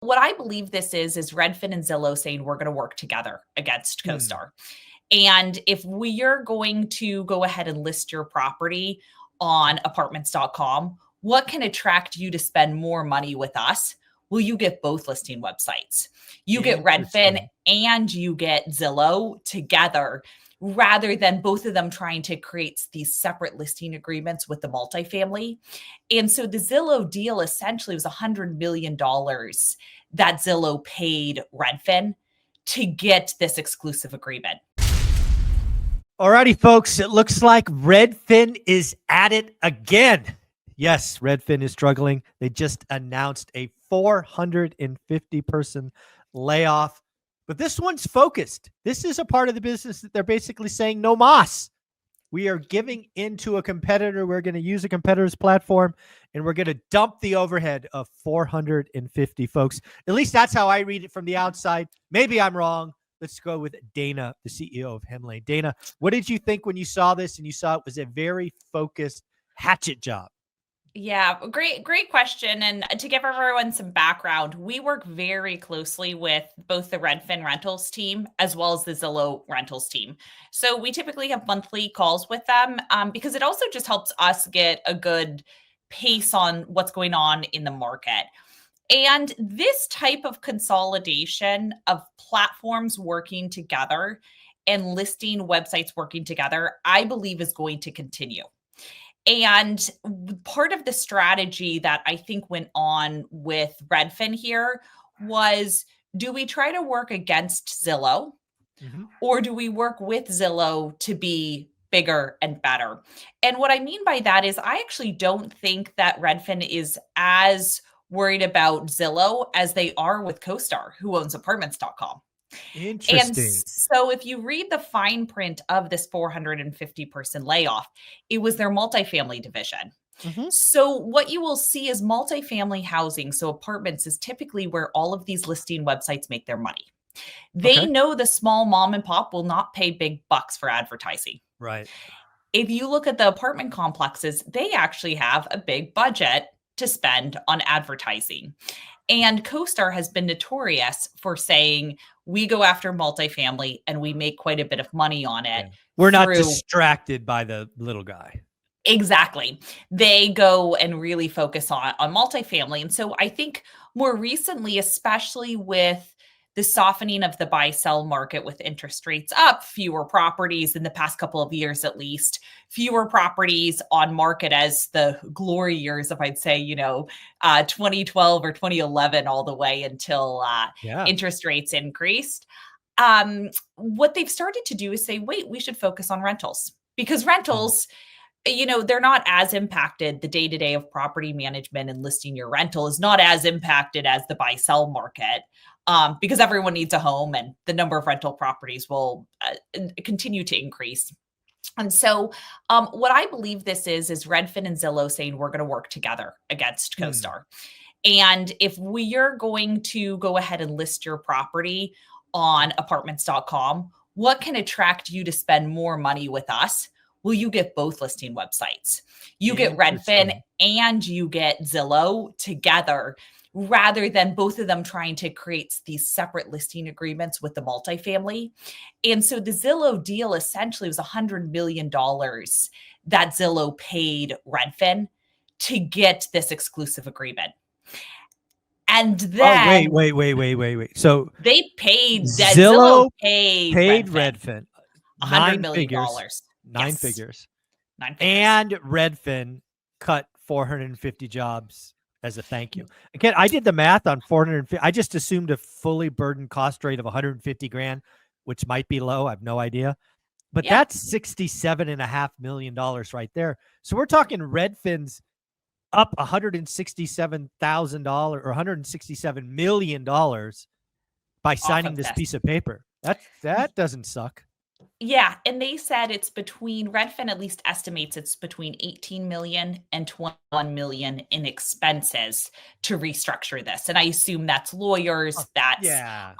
What I believe this is Redfin and Zillow saying we're going to work together against Hmm. CoStar. And if we are going to go ahead and list your property on apartments.com, what can attract you to spend more money with us? Well, you get both listing websites. You get Redfin Interesting. and you get Zillow together rather than both of them trying to create these separate listing agreements with the multifamily. And so the Zillow deal essentially was $100 million that Zillow paid Redfin to get this exclusive agreement. Alrighty, folks, it looks like Redfin is at it again. Yes, Redfin is struggling. They just announced a 450-person layoff, but this one's focused. This is a part of the business that they're basically saying no mas. We are giving into a competitor. We're going to use a competitor's platform, and we're going to dump the overhead of 450 folks. At least that's how I read it from the outside. Maybe I'm wrong. Let's go with Dana, the CEO of Hemlane. Dana, what did you think when you saw this and you saw it was a very focused hatchet job? Yeah, great question. And to give everyone some background, we work very closely with both the Redfin rentals team as well as the Zillow rentals team. So we typically have monthly calls with them because it also just helps us get a good pace on what's going on in the market. And this type of consolidation of platforms working together and listing websites working together, I believe is going to continue. And part of the strategy that I think went on with Redfin here was, do we try to work against Zillow or do we work with Zillow to be bigger and better? And what I mean by that is I actually don't think that Redfin is as worried about Zillow as they are with CoStar, who owns apartments.com. And Interesting. so if you read the fine print of this 450 person layoff, it was their multifamily division. So what you will see is multifamily housing, so apartments, is typically where all of these listing websites make their money. They Okay. know the small mom and pop will not pay big bucks for advertising. Right. If you look at the apartment complexes, they actually have a big budget to spend on advertising. And CoStar has been notorious for saying we go after multifamily and we make quite a bit of money on it. Yeah. We're not through distracted by the little guy. Exactly. They go and really focus on multifamily. And so I think more recently, especially with the softening of the buy sell market with interest rates up, fewer properties in the past couple of years, at least, fewer properties on market as the glory years, if I'd say, 2012 or 2011, all the way until Yeah. interest rates increased. What they've started to do is say, wait, we should focus on rentals because rentals, they're not as impacted. The day-to-day of property management and listing your rental is not as impacted as the buy-sell market because everyone needs a home and the number of rental properties will continue to increase. And so what I believe this is Redfin and Zillow saying we're going to work together against CoStar. And if we are going to go ahead and list your property on apartments.com, what can attract you to spend more money with us? Well, you get both listing websites. You get Redfin Interesting. and you get Zillow together rather than both of them trying to create these separate listing agreements with the multifamily. And so the Zillow deal essentially was $100 million that Zillow paid Redfin to get this exclusive agreement. And Oh, then wait. So they paid Zillow Zillow paid paid Redfin Redfin $100 nine million. figures, nine Yes, figures, 9 figures. and Redfin cut 450 jobs as a thank you. Again, I did the math on 450. I just assumed a fully burdened cost rate of 150 grand, which might be low. I have no idea. But Yeah. that's $67.5 million right there. So we're talking Redfin's up $167,000 or $167 million by signing Of this this. piece of paper. That doesn't suck. Yeah, and they said it's between Redfin at least estimates it's between 18 million and 21 million in expenses to restructure this. And I assume that's lawyers, that's Yeah.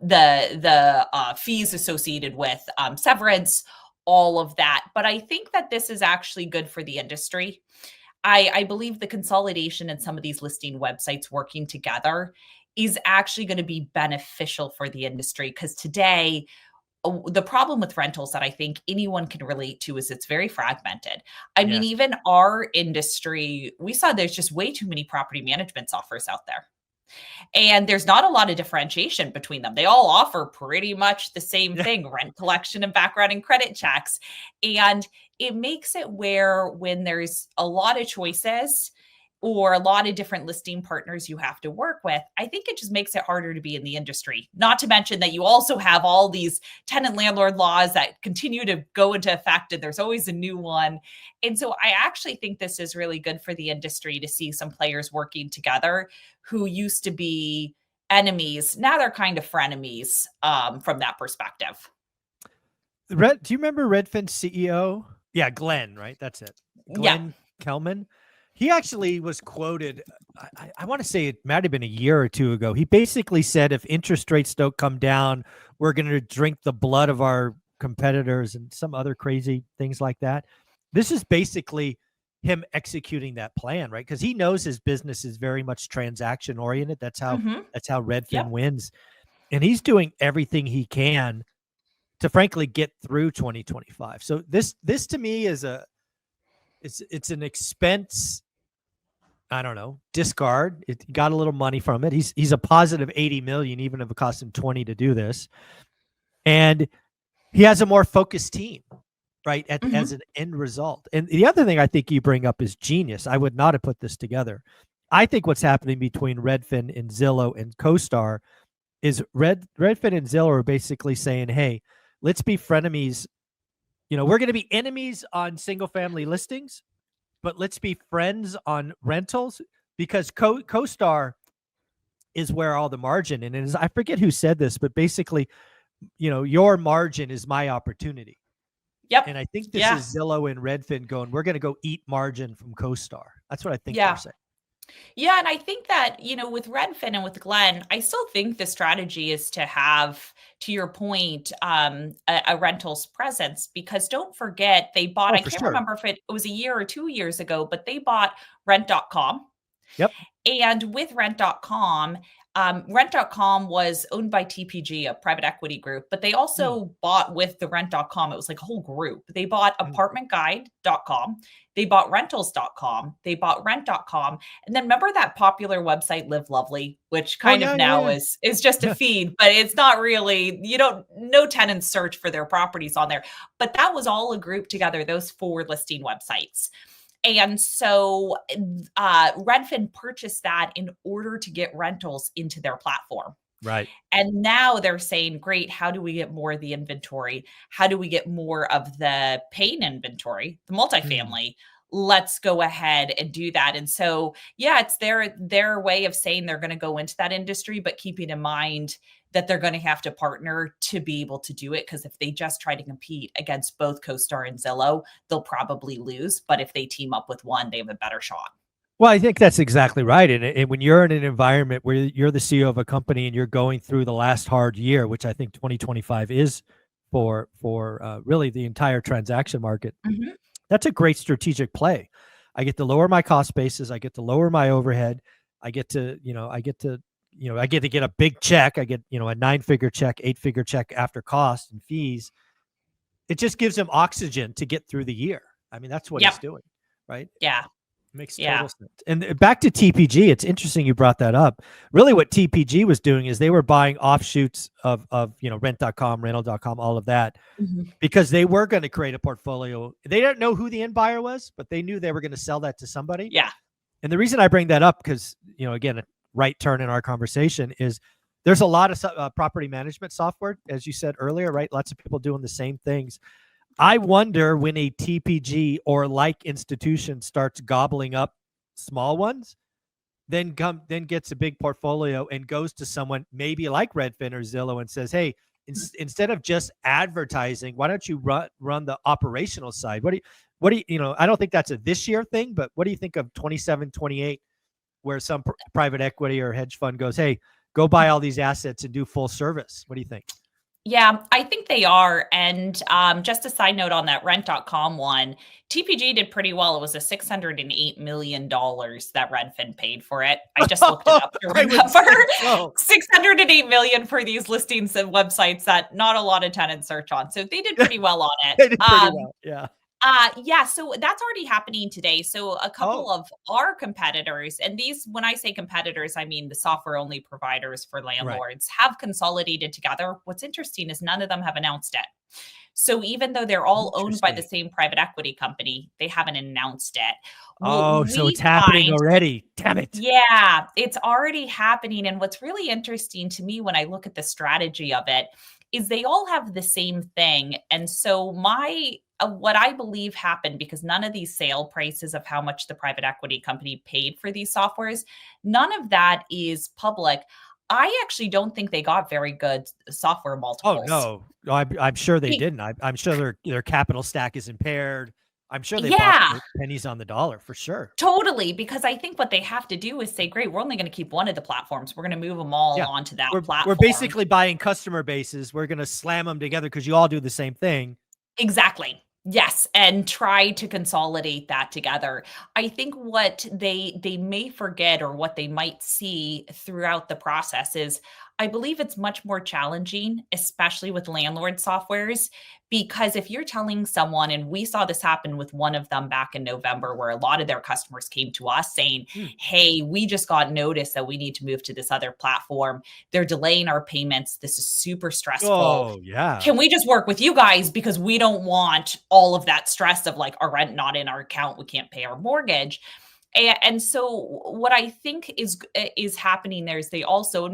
the fees associated with severance, all of that. But I think that this is actually good for the industry. I believe the consolidation in some of these listing websites working together is actually going to be beneficial for the industry. Because today, the problem with rentals that I think anyone can relate to is it's very fragmented. I mean, Yes. even our industry, we saw there's just way too many property management softwares out there. And there's not a lot of differentiation between them. They all offer pretty much the same Yeah. thing, rent collection and background and credit checks. And it makes it where when there's a lot of choices or a lot of different listing partners you have to work with, I think it just makes it harder to be in the industry. Not to mention that you also have all these tenant landlord laws that continue to go into effect, and there's always a new one. And so I actually think this is really good for the industry to see some players working together who used to be enemies. Now they're kind of frenemies from that perspective. Do you remember Redfin's CEO? Yeah, Glenn, right? That's it. Yeah. Glenn Kelman. He actually was quoted, I want to say it might have been a year or two ago. He basically said, if interest rates don't come down, we're going to drink the blood of our competitors and some other crazy things like that. This is basically him executing that plan, right? Because he knows his business is very much transaction oriented. That's how Redfin Yep. wins. And he's doing everything he can to frankly get through 2025. So this to me is it's an expense. I don't know, discard. It got a little money from it. He's a positive 80 million, even if it cost him 20 to do this. And he has a more focused team, right? As an end result. And the other thing I think you bring up is genius. I would not have put this together. I think what's happening between Redfin and Zillow and CoStar is Redfin and Zillow are basically saying, hey, let's be frenemies. You know, we're going to be enemies on single family listings, but let's be friends on rentals, because CoStar is where all the margin, and it is, I forget who said this, but basically, you know, your margin is my opportunity. Yep. And I think this is Zillow and Redfin going, we're going to go eat margin from CoStar. That's what I think they're saying. Yeah. And I think that, you know, with Redfin and with Glenn, I still think the strategy is to have, to your point, a rentals presence, because don't forget, they bought, I can't remember if it was a year or 2 years ago, but they bought rent.com. Yep. And with rent.com, rent.com was owned by TPG, a private equity group, but they also bought with the rent.com. It was like a whole group. They bought apartmentguide.com. They bought rentals.com. They bought rent.com. And then remember that popular website, Live Lovely, which kind of now is just a feed, but it's not really, no tenants search for their properties on there. But that was all a group together, those 4 listing websites. And so Redfin purchased that in order to get rentals into their platform. Right. And now they're saying, great, how do we get more of the inventory? How do we get more of the paying inventory, the multifamily? Let's go ahead and do that. And so, yeah, it's their way of saying they're going to go into that industry, but keeping in mind that they're going to have to partner to be able to do it. Because if they just try to compete against both CoStar and Zillow, they'll probably lose. But if they team up with one, they have a better shot. Well, I think that's exactly right. And when you're in an environment where you're the CEO of a company and you're going through the last hard year, which I think 2025 is for really the entire transaction market, that's a great strategic play. I get to lower my cost basis. I get to lower my overhead. I get to get a big check. I get, a 9-figure check, 8-figure check after cost and fees. It just gives them oxygen to get through the year. I mean, that's what he's doing, right? Yeah. Makes total sense. And back to TPG, it's interesting you brought that up. Really what TPG was doing is they were buying offshoots of rent.com, rental.com, all of that, because they were going to create a portfolio. They didn't know who the end buyer was, but they knew they were going to sell that to somebody. Yeah. And the reason I bring that up, because, again, a right turn in our conversation, is there's a lot of property management software, as you said earlier, right? Lots of people doing the same things. I wonder when a TPG or like institution starts gobbling up small ones, then gets a big portfolio and goes to someone maybe like Redfin or Zillow and says, hey, instead of just advertising, why don't you run the operational side? What do you, I don't think that's a this year thing, but what do you think of 27, 28, where some private equity or hedge fund goes, hey, go buy all these assets and do full service? What do you think? Yeah, I think they are. And just a side note on that rent.com one, TPG did pretty well. It was a $608 million that Redfin paid for it. I just looked it up to I would remember. say so. 608 million for these listings and websites that not a lot of tenants search on. So they did pretty well on it. They did pretty well. Yeah. Yeah, so that's already happening today. So a couple Oh, of our competitors, and these, when I say competitors, I mean the software only providers for right. landlords, have consolidated together. What's interesting is none of them have announced it. So even though they're all owned by the Interesting. same private equity company, they haven't announced it. What Oh, so we it's happening find, already. Damn it. yeah, it's already happening. And what's really interesting to me when I look at the strategy of it is they all have the same thing. And so my what I believe happened, because none of these sale prices of how much the private equity company paid for these softwares, none of that is public. I actually don't think they got very good software Oh multiples. no, I'm sure they Be- didn't. I'm sure their capital stack is impaired. I'm sure they bought yeah, for pennies on the dollar for sure. totally. Because I think what they have to do is say, great, we're only going to keep one of the platforms. We're going to move them all Yeah, onto that we're platform. basically buying customer bases. We're gonna slam them together because you all do the same thing. Exactly. Yes, and try to consolidate that together. I think what they may forget, or what they might see throughout the process, is I believe it's much more challenging, especially with landlord softwares, because if you're telling someone, and we saw this happen with one of them back in November, where a lot of their customers came to us saying, Hmm. "Hey, we just got notice that we need to move to this other platform. They're delaying our payments. This is super stressful. Oh yeah. Can we just work with you guys, because we don't want all of that stress of like our rent not in our account, we can't pay our mortgage." And so what I think is happening there is they also,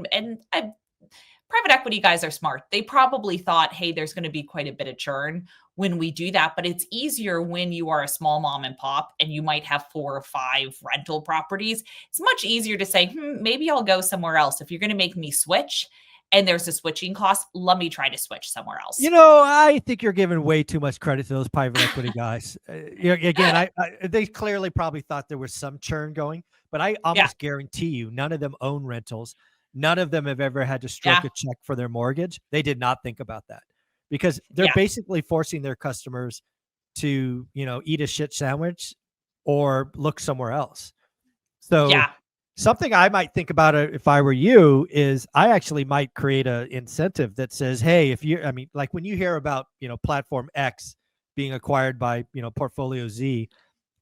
private equity guys are smart. They probably thought, hey, there's going to be quite a bit of churn when we do that. But it's easier when you are a small mom and pop and you might have 4 or 5 rental properties. It's much easier to say, maybe I'll go somewhere else. If you're going to make me switch and there's a switching cost, let me try to switch somewhere else. I think you're giving way too much credit to those private equity guys. Again, they clearly probably thought there was some churn going, but I Yeah. almost guarantee you, none of them own rentals. None of them have ever had to stroke Yeah. a check for their mortgage. They did not think about that because they're Yeah. basically forcing their customers to, eat a shit sandwich or look somewhere else. So Yeah. something I might think about it if I were you is I actually might create a incentive that says, hey, like when you hear about, platform X being acquired by, Portfolio Z,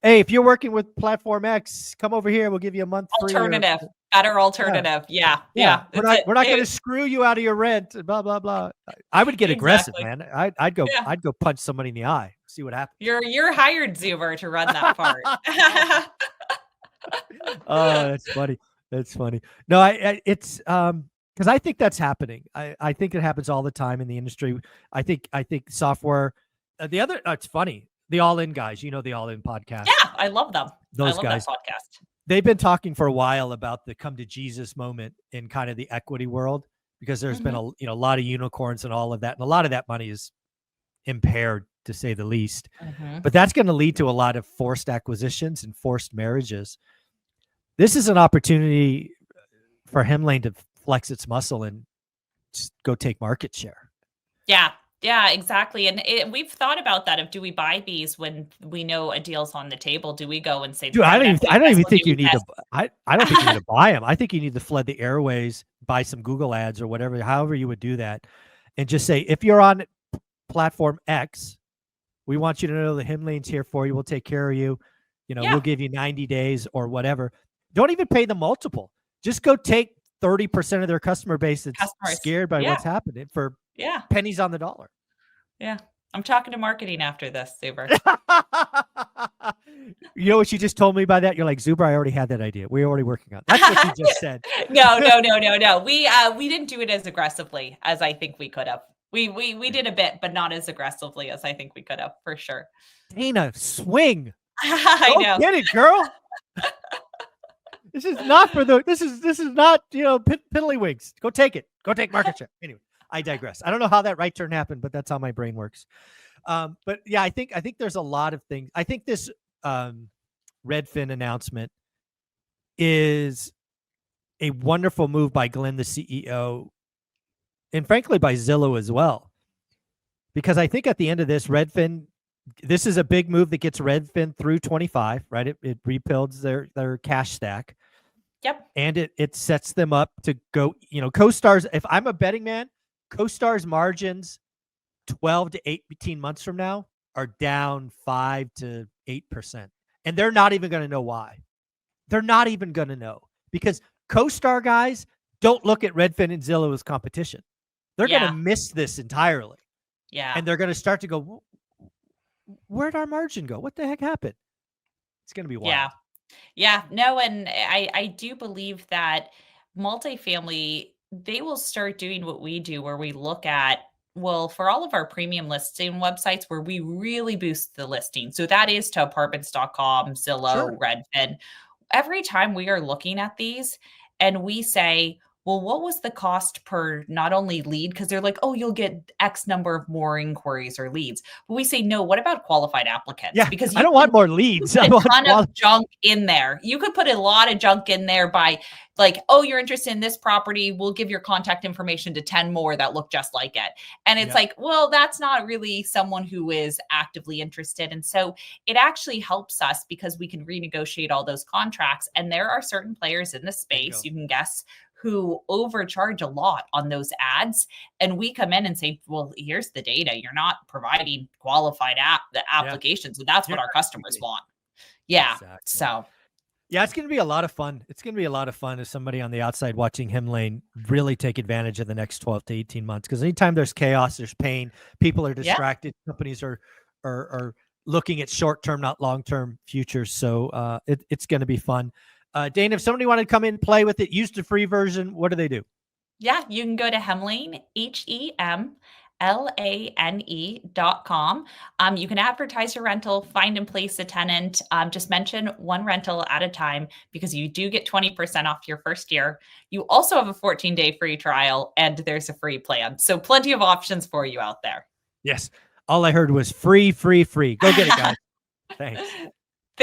hey, if you're working with platform X, come over here. We'll give you a month free or Alternative. Better yeah, alternative. Yeah. yeah. Yeah. We're It's not it. we're not going to screw you out of your rent. Blah blah blah. I would get aggressive, Exactly. man. I'd go Yeah. I'd go punch somebody in the eye. See what happens. You're hired, Zuber, to run that part. Oh, that's funny. That's funny. No, it's because I think that's happening. I think it happens all the time in the industry. I think software. The other, it's funny. The All In guys, the All In podcast. Yeah, I love them. I Those love that guys, podcast. they've been talking for a while about the come to Jesus moment in kind of the equity world because there's been Mhm. a lot of unicorns and all of that, and a lot of that money is impaired to say the least. Mhm. But that's going to lead to a lot of forced acquisitions and forced marriages. This is an opportunity for Hemlane to flex its muscle and just go take market share. Yeah. Yeah, exactly. And we've thought about that of, do we buy these when we know a deal's on the table? Do we go and say the Dude, private equity I don't guys even will give think you you need to. this? I don't think you need to buy them. I think you need to flood the airways, buy some Google ads or whatever, however you would do that, and just say if you're on platform X, we want you to know the Hemlane's here for you. We'll take care of you. Yeah, We'll give you 90 days or whatever. Don't even pay the multiple. Just go take 30% of their customer base that's customers. scared by Yeah, what's happening for yeah, pennies on the dollar. yeah. I'm talking to marketing after this, Zuber. You know what you just told me by that? You're like, Zuber, I already had that idea. We're already working on it. That's what you just said. No, no, no, no, no. We didn't do it as aggressively as I think we could have. We did a bit, but not as aggressively as I think we could have, for sure. Dana, swing. I Go know. get it, girl. This is not piddlywigs. Go take it. Go take market share. Anyway, I digress. I don't know how that right turn happened, but that's how my brain works. But yeah, I think there's a lot of things. I think this Redfin announcement is a wonderful move by Glenn, the CEO, and frankly by Zillow as well. Because I think at the end of this, Redfin, this is a big move that gets Redfin through 25, right? It rebuilds their cash stack. Yep. And it sets them up to go, CoStar's, if I'm a betting man, CoStar's margins 12 to 18 months from now are down 5 to 8%. And they're not even going to know why. They're not even going to know, because CoStar guys don't look at Redfin and Zillow as competition. They're going to miss this entirely. Yeah. And they're going to start to go, where'd our margin go? What the heck happened? It's going to be wild. Yeah. Yeah. No, and I do believe that multifamily, they will start doing what we do, where we look at, well, for all of our premium listing websites where we really boost the listing. So that is to apartments.com, Zillow, Redfin. Every time we are looking at these and we say, well, what was the cost per not only lead? Because they're like, oh, you'll get X number of more inquiries or leads. But we say, no, what about qualified applicants? Yeah, because I don't want more leads. I want a ton of junk in there. You could put a lot of junk in there by like, oh, you're interested in this property. We'll give your contact information to 10 more that look just like it. And it's like, well, that's not really someone who is actively interested. And so it actually helps us because we can renegotiate all those contracts. And there are certain players in the space, you can guess, who overcharge a lot on those ads. And we come in and say, well, here's the data. You're not providing qualified applications. And that's what our customers want. Yeah. Exactly. So yeah, it's going to be a lot of fun. It's going to be a lot of fun as somebody on the outside watching Hemlane really take advantage of the next 12 to 18 months. Because anytime there's chaos, there's pain, people are distracted, companies are looking at short-term, not long-term futures. So it's going to be fun. Dana, if somebody wanted to come in and play with it, use the free version, what do they do? Yeah, you can go to Hemlane, HEMLANE.com. You can advertise your rental, find and place a tenant. Just mention one rental at a time, because you do get 20% off your first year. You also have a 14-day free trial, and there's a free plan. So plenty of options for you out there. Yes. All I heard was free, free, free. Go get it, guys. Thanks.